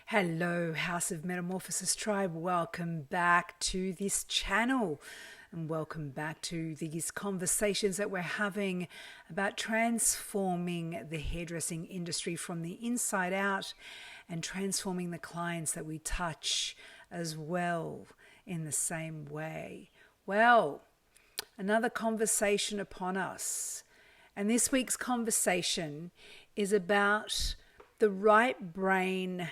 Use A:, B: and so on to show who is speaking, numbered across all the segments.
A: Hello, House of Metamorphosis Tribe. Welcome back to this channel and welcome back to these conversations that we're having about transforming the hairdressing industry from the inside out and transforming the clients that we touch as well in the same way. Well, another conversation upon us. And this week's conversation is about the right brain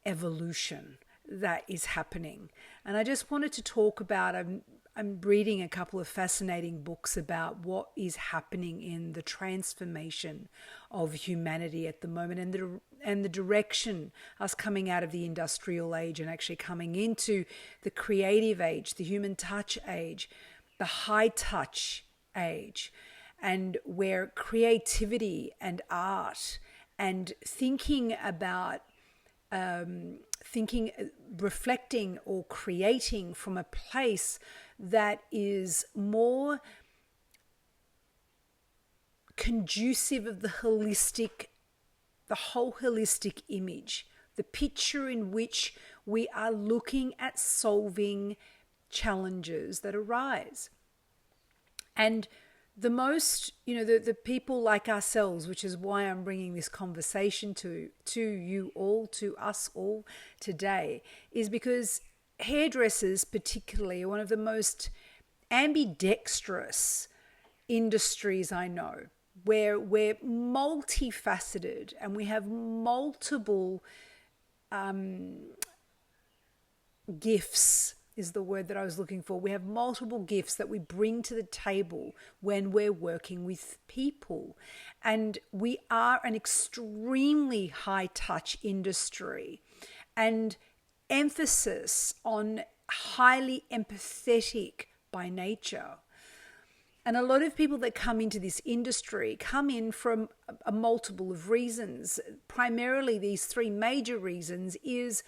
A: evolution that is happening. And I just wanted to talk about, I'm reading a couple of fascinating books about what is happening in the transformation of humanity at the moment and the direction, us coming out of the industrial age and actually coming into the creative age, the human touch age, the high touch age, and where creativity and art and thinking about reflecting or creating from a place that is more conducive of the whole holistic image, the picture in which we are looking at solving challenges that arise. And the most, the people like ourselves, which is why I'm bringing this conversation to you all, to us all today, is because hairdressers particularly are one of the most ambidextrous industries I know, where we're multifaceted and we have multiple gifts is the word that I was looking for. We have multiple gifts that we bring to the table when we're working with people. And we are an extremely high touch industry and emphasis on highly empathetic by nature. And a lot of people that come into this industry come in from a multiple of reasons. Primarily these three major reasons is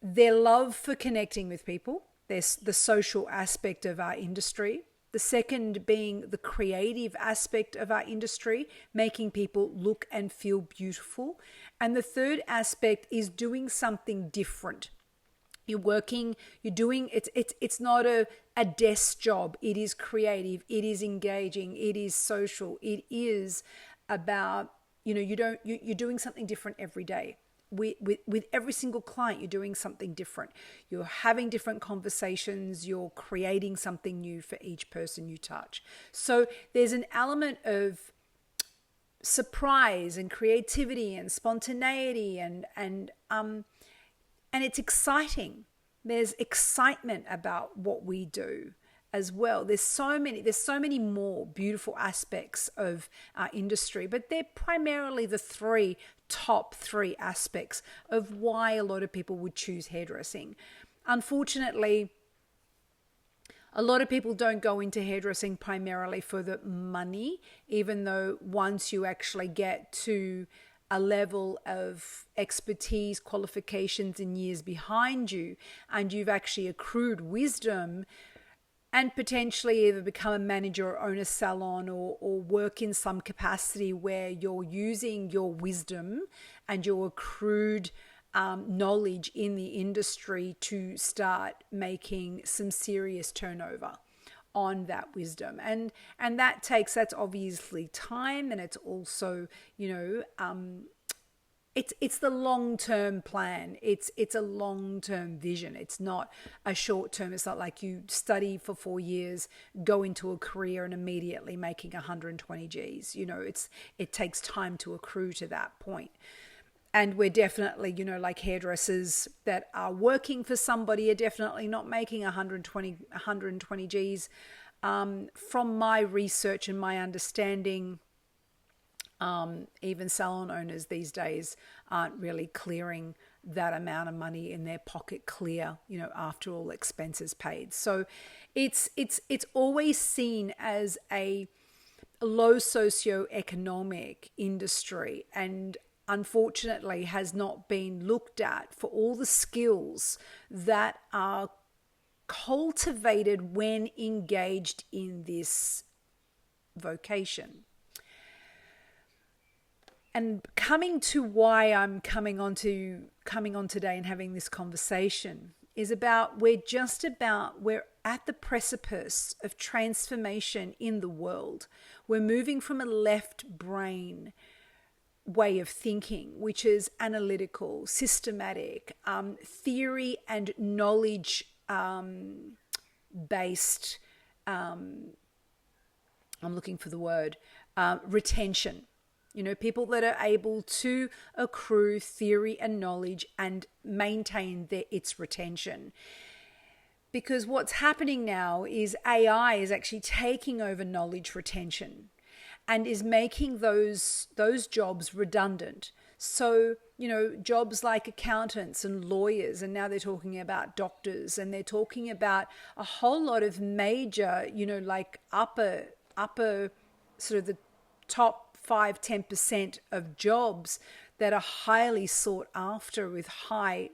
A: their love for connecting with people. There's the social aspect of our industry. The second being the creative aspect of our industry, making people look and feel beautiful. And the third aspect is doing something different. You're working, you're doing, it's not a desk job. It is creative, it is engaging, it is social. It is about, you're doing something different every day. With every single client, you're doing something different. You're having different conversations. You're creating something new for each person you touch. So there's an element of surprise and creativity and spontaneity and it's exciting. There's excitement about what we do as well. There's so many more beautiful aspects of our industry, but they're primarily the top three aspects of why a lot of people would choose hairdressing. Unfortunately, a lot of people don't go into hairdressing primarily for the money, even though once you actually get to a level of expertise, qualifications and years behind you, and you've actually accrued wisdom and potentially either become a manager or own a salon or work in some capacity where you're using your wisdom and your accrued knowledge in the industry to start making some serious turnover on that wisdom. And that's obviously time, and it's also, it's the long-term plan. It's a long-term vision. It's not a short-term. It's not like you study for 4 years, go into a career and immediately making 120 G's. It takes time to accrue to that point. And we're definitely, like hairdressers that are working for somebody are definitely not making 120 G's. From my research and my understanding, even salon owners these days aren't really clearing that amount of money in their pocket clear, after all expenses paid. So it's always seen as a low socioeconomic industry, and unfortunately has not been looked at for all the skills that are cultivated when engaged in this vocation. And coming to why I'm coming on today and having this conversation is about we're at the precipice of transformation in the world. We're moving from a left brain way of thinking, which is analytical, systematic, theory and knowledge based. I'm looking for the word, retention. People that are able to accrue theory and knowledge and maintain its retention. Because what's happening now is AI is actually taking over knowledge retention and is making those jobs redundant. So, jobs like accountants and lawyers, and now they're talking about doctors, and they're talking about a whole lot of major, like upper sort of the top 5-10% of jobs that are highly sought after with high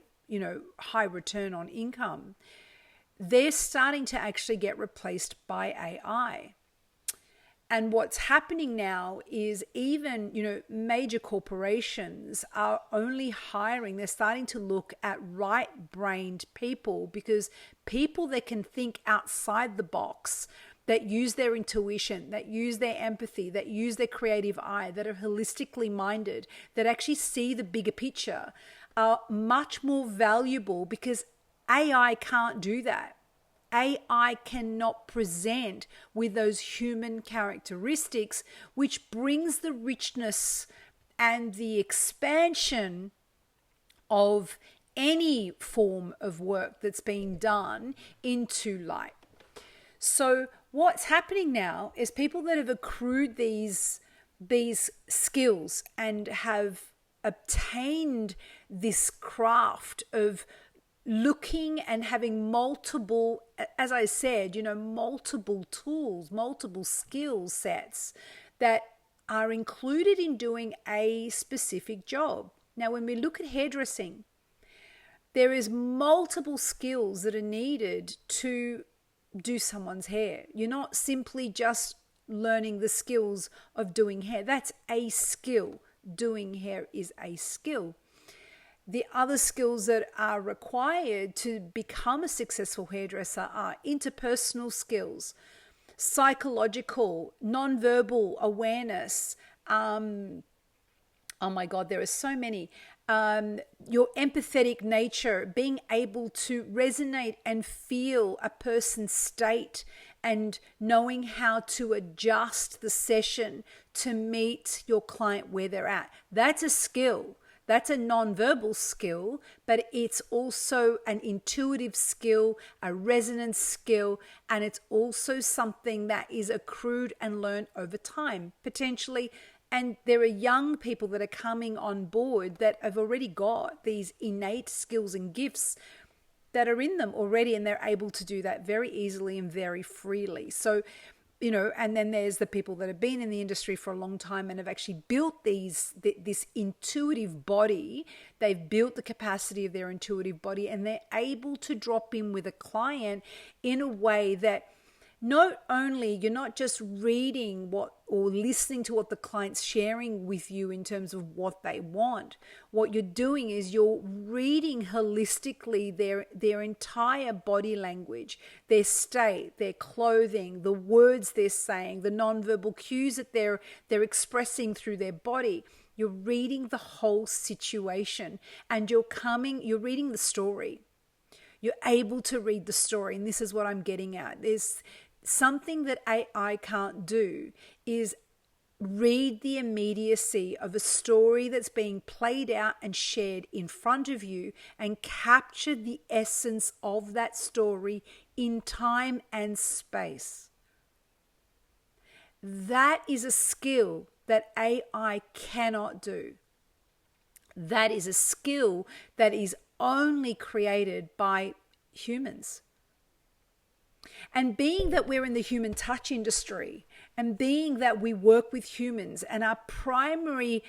A: return on income. They're starting to actually get replaced by AI. And what's happening now is even, major corporations are only hiring, they're starting to look at right-brained people, because people that can think outside the box, that use their intuition, that use their empathy, that use their creative eye, that are holistically minded, that actually see the bigger picture, are much more valuable, because AI can't do that. AI cannot present with those human characteristics, which brings the richness and the expansion of any form of work that's being done into light. So what's happening now is people that have accrued these skills and have obtained this craft of looking and having multiple, as I said, multiple tools, multiple skill sets that are included in doing a specific job. Now, when we look at hairdressing, there is multiple skills that are needed to do someone's hair. You're not simply just learning the skills of doing hair. That's a skill. Doing hair is a skill. The other skills that are required to become a successful hairdresser are interpersonal skills, psychological, non-verbal awareness. Oh my God, there are so many. Your empathetic nature, being able to resonate and feel a person's state and knowing how to adjust the session to meet your client where they're at. That's a skill. That's a non-verbal skill, but it's also an intuitive skill, a resonance skill, and it's also something that is accrued and learned over time, potentially. And there are young people that are coming on board that have already got these innate skills and gifts that are in them already, and they're able to do that very easily and very freely. So, and then there's the people that have been in the industry for a long time and have actually built this intuitive body. They've built the capacity of their intuitive body, and they're able to drop in with a client in a way that not only you're not just reading or listening to what the client's sharing with you in terms of what they want. What you're doing is you're reading holistically their entire body language, their state, their clothing, the words they're saying, the nonverbal cues that they're expressing through their body. You're reading the whole situation, and you're reading the story. You're able to read the story, and this is what I'm getting at. There's something that AI can't do is read the immediacy of a story that's being played out and shared in front of you and capture the essence of that story in time and space. That is a skill that AI cannot do. That is a skill that is only created by humans. And being that we're in the human touch industry, and being that we work with humans, and our primary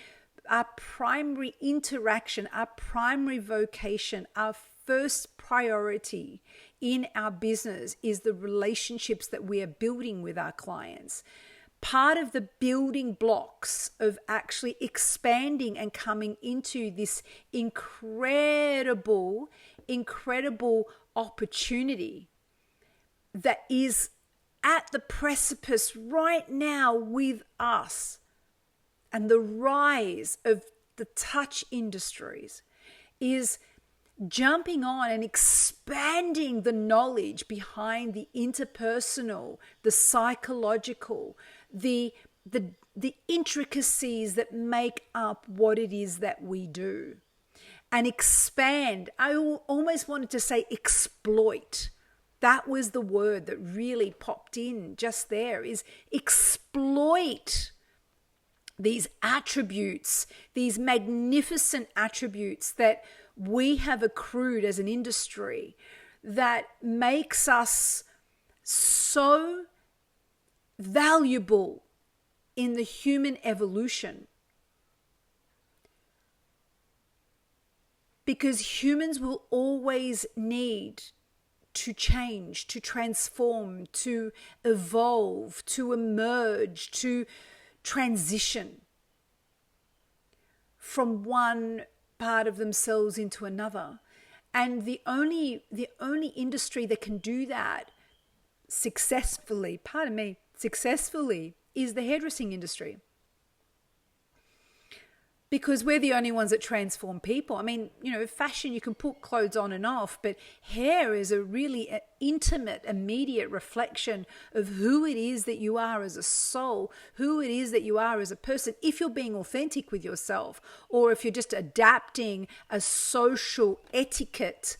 A: interaction, our primary vocation, our first priority in our business is the relationships that we are building with our clients. part of the building blocks of actually expanding and coming into this incredible opportunity that is at the precipice right now with us, and the rise of the touch industries is jumping on and expanding the knowledge behind the interpersonal, the psychological, the intricacies that make up what it is that we do. And expand, I almost wanted to say exploit. That was the word that really popped in just there, is exploit these attributes, these magnificent attributes that we have accrued as an industry that makes us so valuable in the human evolution. Because humans will always need to change, to transform, to evolve, to emerge, to transition from one part of themselves into another. And the only industry that can do that successfully is the hairdressing industry. Because we're the only ones that transform people. I mean, fashion, you can put clothes on and off, but hair is a really intimate, immediate reflection of who it is that you are as a soul, who it is that you are as a person, if you're being authentic with yourself, or if you're just adapting a social etiquette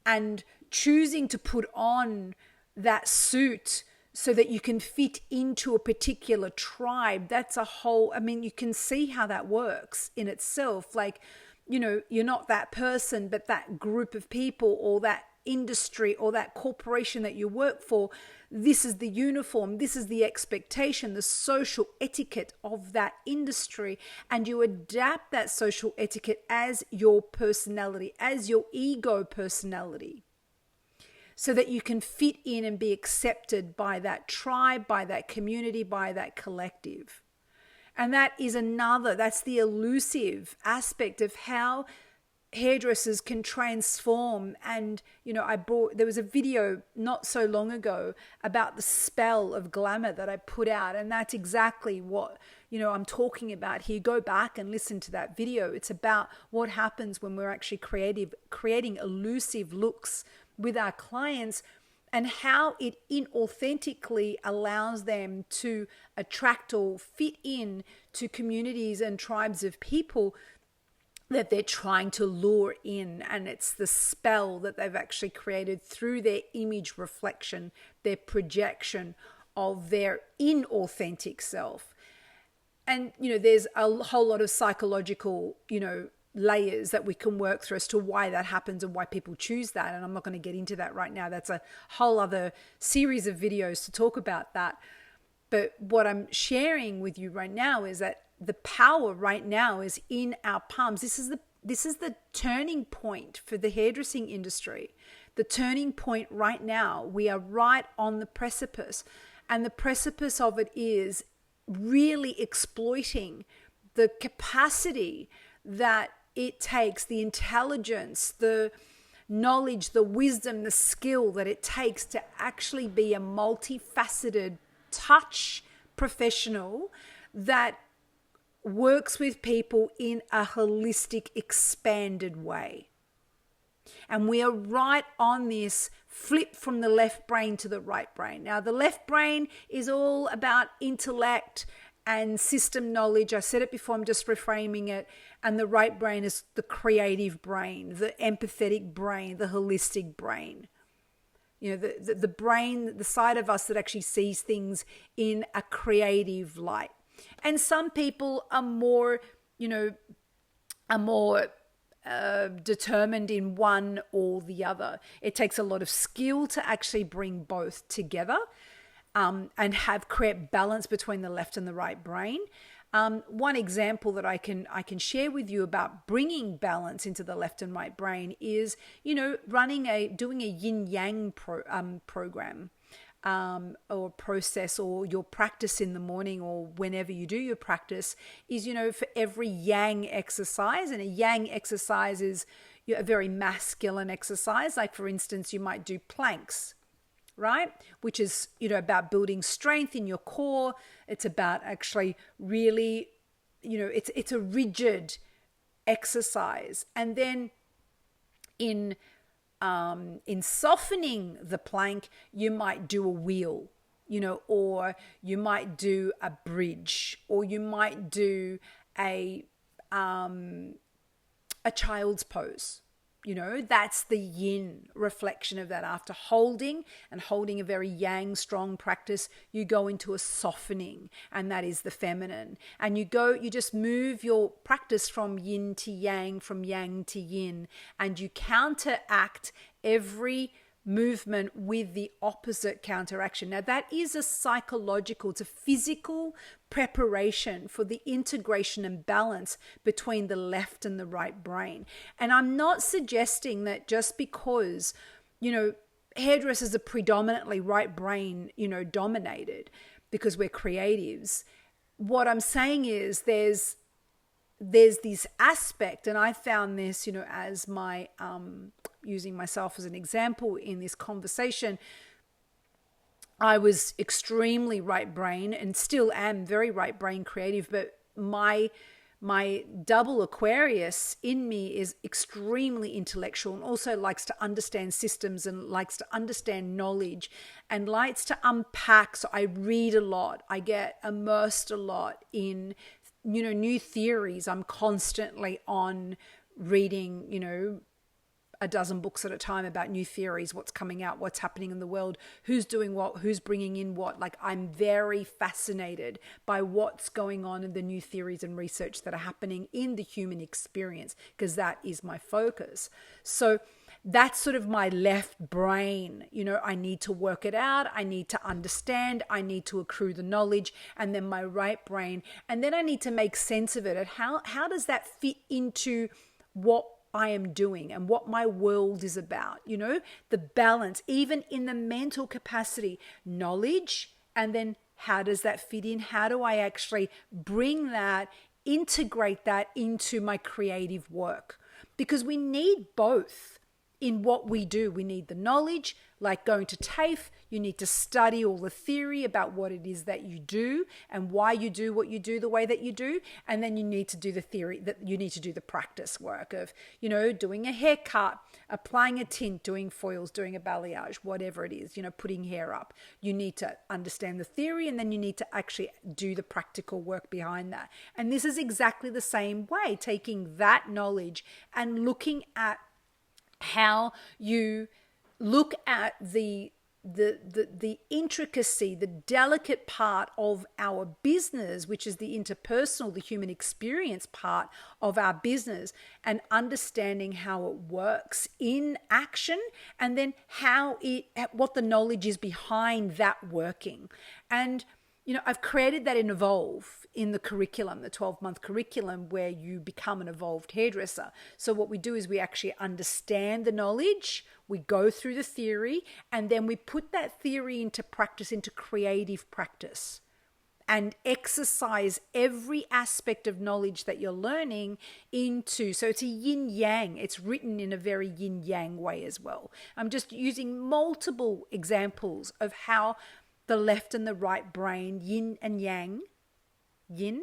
A: and choosing to put on that suit so that you can fit into a particular tribe. That's a whole, you can see how that works in itself. Like, you're not that person, but that group of people or that industry or that corporation that you work for, this is the uniform, this is the expectation, the social etiquette of that industry. And you adapt that social etiquette as your personality, as your ego personality, so that you can fit in and be accepted by that tribe, by that community, by that collective. And that's the elusive aspect of how hairdressers can transform. And, there was a video not so long ago about the spell of glamour that I put out. And that's exactly what, I'm talking about here. Go back and listen to that video. It's about what happens when we're actually creating elusive looks with our clients, and how it inauthentically allows them to attract or fit in to communities and tribes of people that they're trying to lure in. And it's the spell that they've actually created through their image reflection, their projection of their inauthentic self. And, there's a whole lot of psychological, layers that we can work through as to why that happens and why people choose that. And I'm not going to get into that right now. That's a whole other series of videos to talk about that. But what I'm sharing with you right now is that the power right now is in our palms. This is the turning point for the hairdressing industry. The turning point right now. We are right on the precipice. And the precipice of it is really exploiting the capacity that it takes, the intelligence, the knowledge, the wisdom, the skill that it takes to actually be a multifaceted touch professional that works with people in a holistic, expanded way. And we are right on this flip from the left brain to the right brain. Now, the left brain is all about intellect and system knowledge. I said it before, I'm just reframing it. And the right brain is the creative brain, the empathetic brain, the holistic brain. The brain, the side of us that actually sees things in a creative light. And some people are more determined in one or the other. It takes a lot of skill to actually bring both together. And create balance between the left and the right brain. One example that I can share with you about bringing balance into the left and right brain is, doing a yin yang program. or process or your practice in the morning or whenever you do your practice is, for every yang exercise, and a yang exercise is a very masculine exercise. Like, for instance, you might do planks, right? Which is, about building strength in your core. It's about actually really, it's a rigid exercise. And then in softening the plank, you might do a wheel, or you might do a bridge, or you might do a child's pose. That's the yin reflection of that. After holding a very yang strong practice, you go into a softening, and that is the feminine. And you just move your practice from yin to yang, from yang to yin, and you counteract every movement with the opposite counteraction. Now, that is a psychological, it's a physical preparation for the integration and balance between the left and the right brain. And I'm not suggesting that just because, hairdressers are predominantly right brain, dominated, because we're creatives. What I'm saying is there's this aspect, and I found this, as my using myself as an example in this conversation. I was extremely right brain and still am very right brain creative, but my double Aquarius in me is extremely intellectual and also likes to understand systems and likes to understand knowledge and likes to unpack. So I read a lot. I get immersed a lot in, new theories. I'm constantly on reading, a dozen books at a time about new theories, what's coming out, what's happening in the world, who's doing what, who's bringing in what. Like, I'm very fascinated by what's going on in the new theories and research that are happening in the human experience, because that is my focus. So that's sort of my left brain. I need to work it out. I need to understand. I need to accrue the knowledge. And then my right brain. And then I need to make sense of it. And how does that fit into what I am doing and what my world is about? The balance, even in the mental capacity, knowledge, and then how does that fit in? How do I actually bring that, integrate that into my creative work? Because we need both in what we do. We need the knowledge, like going to TAFE. You need to study all the theory about what it is that you do and why you do what you do the way that you do. And then you need to do the theory, that you need to do the practice work of, doing a haircut, applying a tint, doing foils, doing a balayage, whatever it is, putting hair up. You need to understand the theory, and then you need to actually do the practical work behind that. And this is exactly the same way, taking that knowledge and looking at how you look at the intricacy, the delicate part of our business, which is the interpersonal, the human experience part of our business, and understanding how it works in action, and then what the knowledge is behind that working. And I've created that in Evolve, in the curriculum, the 12-month curriculum, where you become an evolved hairdresser. So what we do is we actually understand the knowledge, we go through the theory, and then we put that theory into practice, into creative practice, and exercise every aspect of knowledge that you're learning into. So it's a yin yang. It's written in a very yin yang way as well. I'm just using multiple examples of how the left and the right brain, yin and yang, yin,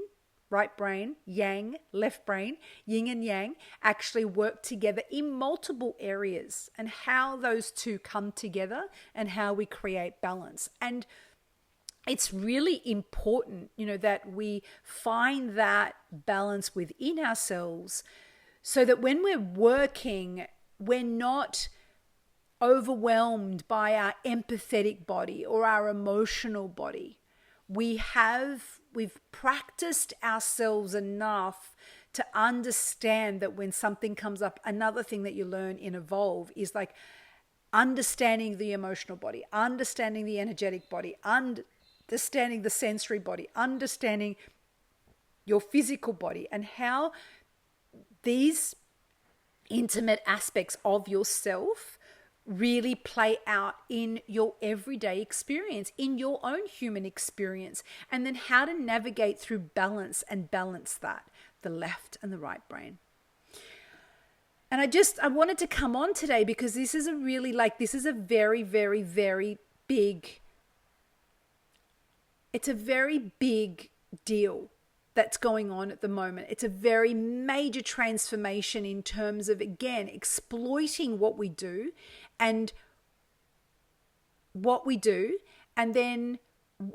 A: right brain, yang, left brain, yin and yang, actually work together in multiple areas, and how those two come together and how we create balance. And it's really important, that we find that balance within ourselves, so that when we're working, we're not overwhelmed by our empathetic body or our emotional body. We've practiced ourselves enough to understand that when something comes up, another thing that you learn in Evolve is like understanding the emotional body, understanding the energetic body, understanding the sensory body, understanding your physical body, and how these intimate aspects of yourself really play out in your everyday experience, in your own human experience, and then how to navigate through balance and balance that, the left and the right brain. And I wanted to come on today because this is a very, very, very big, it's a very big deal that's going on at the moment. It's a very major transformation in terms of, again, exploiting what we do and then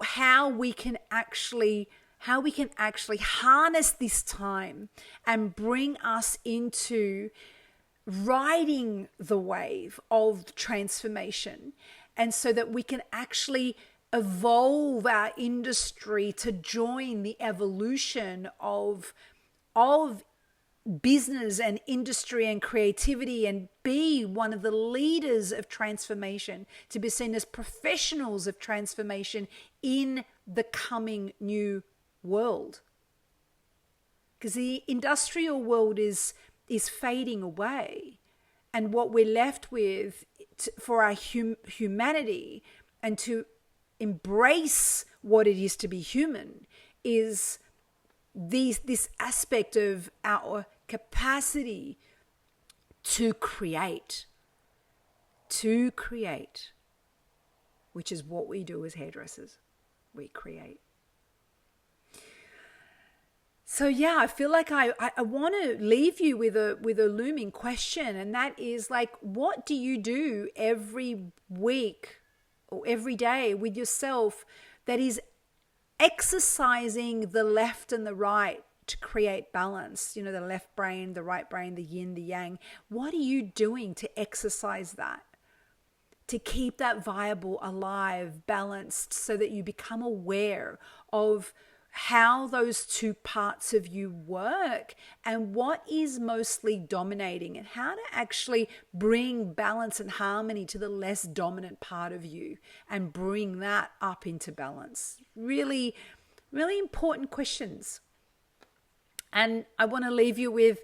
A: how we can actually harness this time and bring us into riding the wave of transformation, and so that we can actually evolve our industry to join the evolution of business and industry and creativity, and be one of the leaders of transformation, to be seen as professionals of transformation in the coming new world. Because the industrial world is fading away, and what we're left with for our humanity and to embrace what it is to be human is this aspect of our capacity to create, which is what we do as hairdressers. We create. So yeah, I feel like I want to leave you with a looming question, and that is like, what do you do every week or every day with yourself that is exercising the left and the right to create balance? The left brain, the right brain, the yin, the yang. What are you doing to exercise that? To keep that viable, alive, balanced, so that you become aware of how those two parts of you work and what is mostly dominating, and how to actually bring balance and harmony to the less dominant part of you and bring that up into balance. Really, really important questions. And I want to leave you with,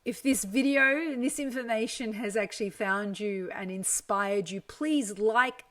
A: if this video and this information has actually found you and inspired you, please like,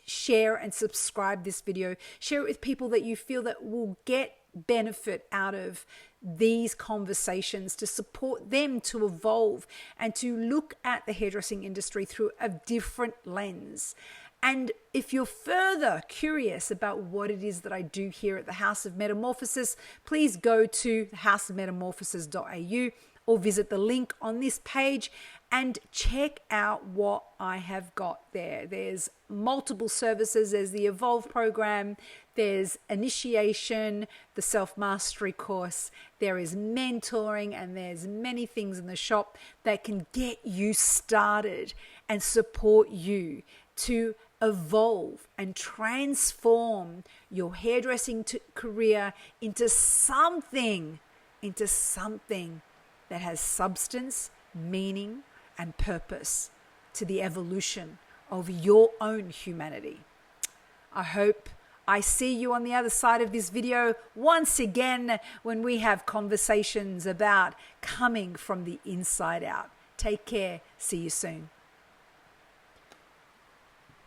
A: share and subscribe this video. Share it with people that you feel that will get benefit out of these conversations, to support them to evolve and to look at the hairdressing industry through a different lens. And if you're further curious about what it is that I do here at the House of Metamorphosis, please go to houseofmetamorphosis.au or visit the link on this page and check out what I have got there. There's multiple services. There's the Evolve program, there's initiation, the self-mastery course, there is mentoring, and there's many things in the shop that can get you started and support you to evolve and transform your hairdressing career into something that has substance, meaning, and purpose to the evolution of your own humanity. I hope I see you on the other side of this video once again when we have conversations about coming from the inside out. Take care. See you soon.